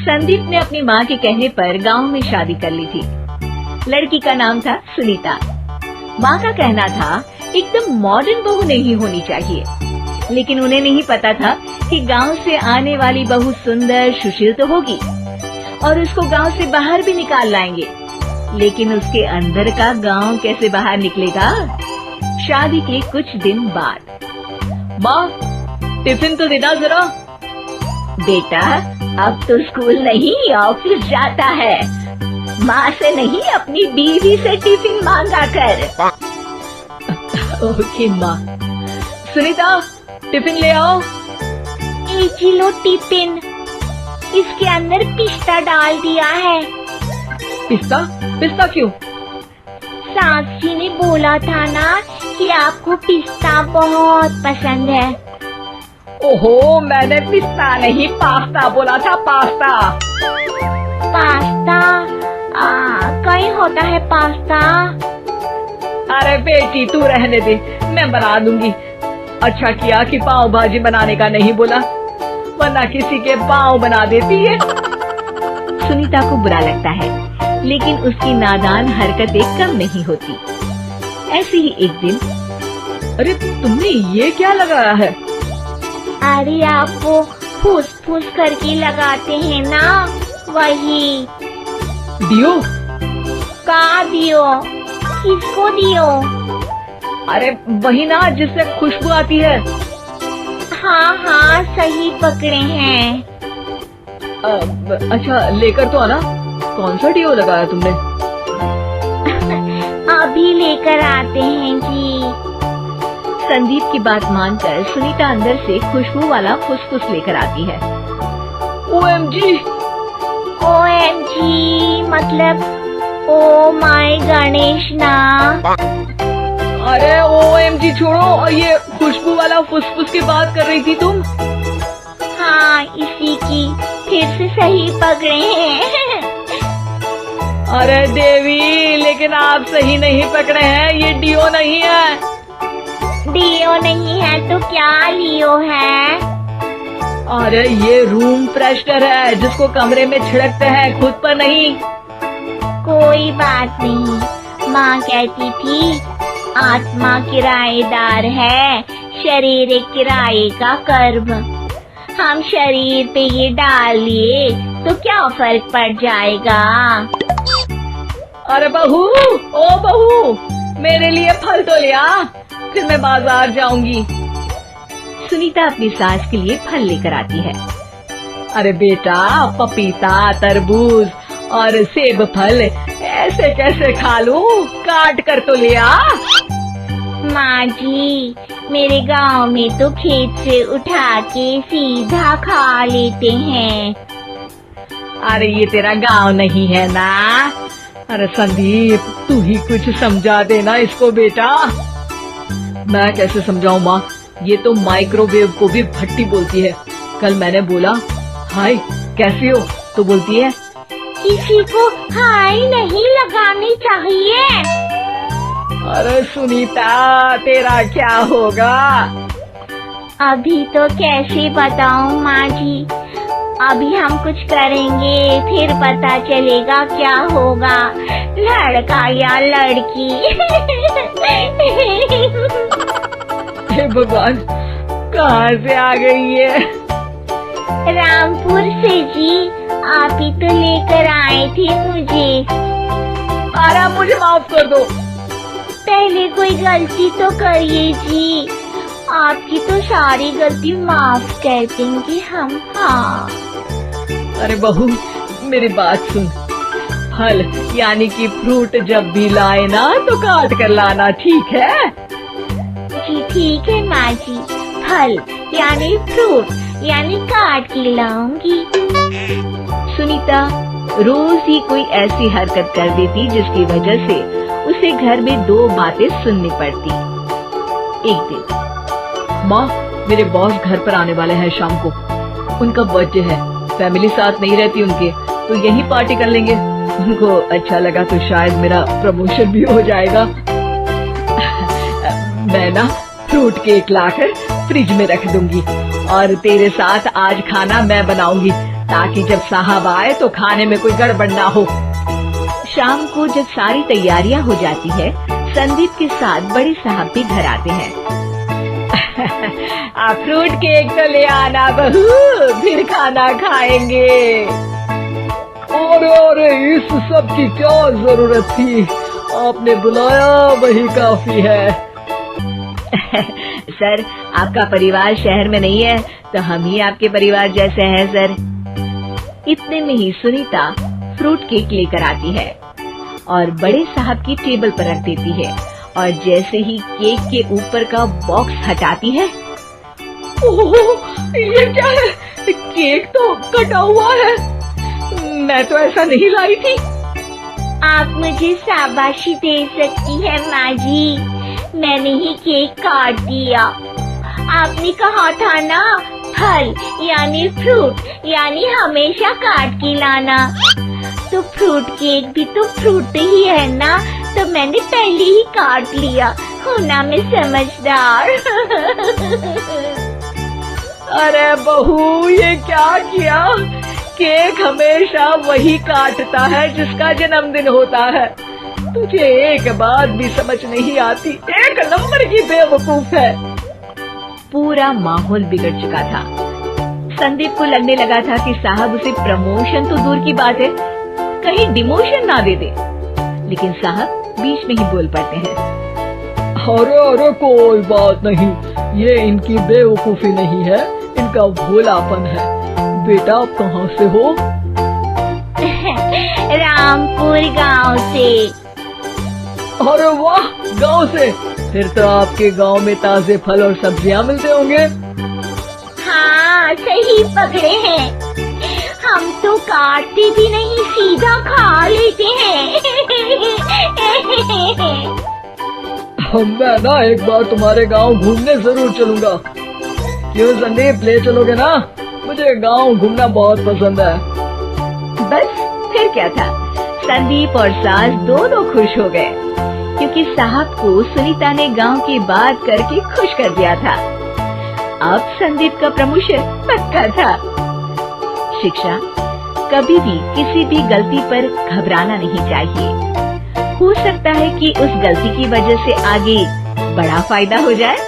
संदीप ने अपनी माँ के कहने पर गांव में शादी कर ली थी। लड़की का नाम था सुनीता। माँ का कहना था एकदम मॉडर्न बहू नहीं होनी चाहिए, लेकिन उन्हें नहीं पता था कि गांव से आने वाली बहू सुंदर सुशील तो होगी और उसको गांव से बाहर भी निकाल लाएंगे, लेकिन उसके अंदर का गांव कैसे बाहर निकलेगा। शादी के कुछ दिन बाद माँ, टिफिन तो देना जरा। बेटा, अब तो स्कूल नहीं ऑफिस जाता है, माँ से नहीं अपनी बीवी से टिफिन मांगा कर। ओके माँ। सुनीता, टिफिन ले आओ। 1 किलो टिफिन, इसके अंदर पिस्ता डाल दिया है। पिस्ता? पिस्ता क्यों? सास जी ने बोला था ना कि आपको पिस्ता बहुत पसंद है। ओहो, मैंने पिस्ता नहीं पास्ता बोला था, पास्ता। पास्ता? कहीं होता है पास्ता? अरे बेटी तू रहने दे, मैं बना दूंगी। अच्छा किया कि पाव भाजी बनाने का नहीं बोला, वरना किसी के पाव बना देती है। सुनीता को बुरा लगता है, लेकिन उसकी नादान हरकतें कम नहीं होती। ऐसे ही एक दिन, अरे तुमने ये क्या लगाया है? अरे आपको फूस फूस करके लगाते हैं ना, वही। दियो? का दियो? किसको दियो? अरे वही ना जिससे खुशबू आती है। हाँ हाँ, सही पकड़े हैं। अच्छा लेकर तो आना। कौन सा डियो लगाया तुमने? अभी लेकर आते हैं जी। संदीप की बात मानकर सुनीता अंदर से खुशबू वाला फुसफुस लेकर आती है। OMG! OMG मतलब ओ माय गणेश ना। अरे OMG छोड़ो, और ये खुशबू वाला फुसफुस की बात कर रही थी तुम? हाँ, इसी की। फिर से सही पकड़े हैं। अरे देवी, लेकिन आप सही नहीं पकड़े हैं, ये डियो नहीं है। डियो नहीं है तो क्या लियो है? अरे ये रूम फ्रेशनर है, जिसको कमरे में छिड़कते हैं, खुद पर नहीं। कोई बात नहीं, माँ कहती थी आत्मा किराएदार है, शरीर एक किराए का कर्म। हम शरीर पे ये डाल लिए तो क्या फर्क पड़ जाएगा। अरे बहू, ओ बहू, मेरे लिए फल तो ले आ, फिर मैं बाजार जाऊंगी। सुनीता अपनी सास के लिए फल लेकर आती है। अरे बेटा, पपीता, तरबूज और सेब फल ऐसे कैसे खा लूं? काट कर तो ले आ। माँ जी, मेरे गांव में तो खेत से उठा के सीधा खा लेते हैं। अरे ये तेरा गांव नहीं है ना। अरे संदीप, तू ही कुछ समझा देना इसको बेटा। मैं कैसे समझाऊं माँ, ये तो माइक्रोवेव को भी भट्टी बोलती है। कल मैंने बोला हाय कैसी हो, तो बोलती है किसी को हाय नहीं लगानी चाहिए। अरे सुनीता, तेरा क्या होगा? अभी तो कैसे बताऊं माँ जी, अभी हम कुछ करेंगे फिर पता चलेगा क्या होगा, लड़का या लड़की। हे भगवान, कहाँ से आ गई है? रामपुर से जी, आप ही तो लेकर आए थे मुझे। अरे मुझे माफ कर दो। पहले कोई गलती तो करिए जी, आपकी तो सारी गलती माफ कर देंगे हम। हाँ। अरे बहू, मेरी बात सुन। फल यानी कि फ्रूट जब भी लाए ना तो काट कर लाना, ठीक है? जी ठीक है माँ जी, फल यानी फ्रूट यानी काट के लाऊंगी। सुनीता रोज ही कोई ऐसी हरकत कर देती जिसकी वजह से उसे घर में 2 बातें सुननी पड़ती। एक दिन, माँ, मेरे बॉस घर पर आने वाले हैं शाम को। उनका बर्थडे है, फैमिली साथ नहीं रहती उनके, तो यही पार्टी कर लेंगे। उनको अच्छा लगा तो शायद मेरा प्रमोशन भी हो जाएगा। मैं ना फ्रूट केक लाकर फ्रिज में रख दूंगी और तेरे साथ आज खाना मैं बनाऊंगी। ताकि जब साहब आए तो खाने में कोई गड़बड़ ना हो। शाम को जब सारी तैयारियां हो जाती है, संदीप के साथ बड़े साहब भी घर आते हैं। फ्रूट केक तो ले आना बहू, फिर खाना खाएंगे। अरे इस सब की क्या जरूरत थी, आपने बुलाया वही काफी है। सर, आपका परिवार शहर में नहीं है तो हम ही आपके परिवार जैसे हैं सर। इतने में ही सुनीता फ्रूट केक लेकर आती है और बड़े साहब की टेबल पर रख देती है, और जैसे ही केक के ऊपर का बॉक्स हटाती है, ओह, ये क्या है? केक तो कटा हुआ है, मैं तो ऐसा नहीं लाई थी। आप मुझे शाबाशी दे सकती है माँ जी, मैंने ही केक काट दिया। आपने कहा था ना, फल यानी फ्रूट यानी हमेशा काट के लाना, तो फ्रूट केक भी तो फ्रूट ही है ना, तो मैंने पहले ही काट लिया। हूँ ना मैं समझदार। अरे बहू, ये क्या किया? केक हमेशा वही काटता है जिसका जन्मदिन होता है। तुझे एक बात भी समझ नहीं आती, एक नंबर की बेवकूफ है। पूरा माहौल बिगड़ चुका था। संदीप को लगने लगा था कि साहब उसे प्रमोशन तो दूर की बात है, कहीं डिमोशन ना दे दे। लेकिन साहब बीच में ही बोल पड़ते हैं। अरे कोई बात नहीं, ये इनकी बेवकूफी नहीं है, इनका भोलापन है। बेटा आप कहाँ से हो? रामपुर गांव से। अरे वाह, गांव से? फिर तो आपके गांव में ताजे फल और सब्जियां मिलते होंगे। हाँ, सही पकड़े हैं। हम तो काटते भी नहीं, सीधा खा लेते हैं। मैं ना एक बार तुम्हारे गांव घूमने जरूर चलूंगा। क्यों संदीप, ले चलोगे ना? मुझे गांव घूमना बहुत पसंद है। बस फिर क्या था, संदीप और सास दोनों खुश हो गए, क्योंकि साहब को सुनीता ने गांव की बात करके खुश कर दिया था। अब संदीप का प्रमोशन पक्का था। शिक्षा, कभी भी किसी भी गलती पर घबराना नहीं चाहिए। हो सकता है कि उस गलती की वजह से आगे बड़ा फायदा हो जाए।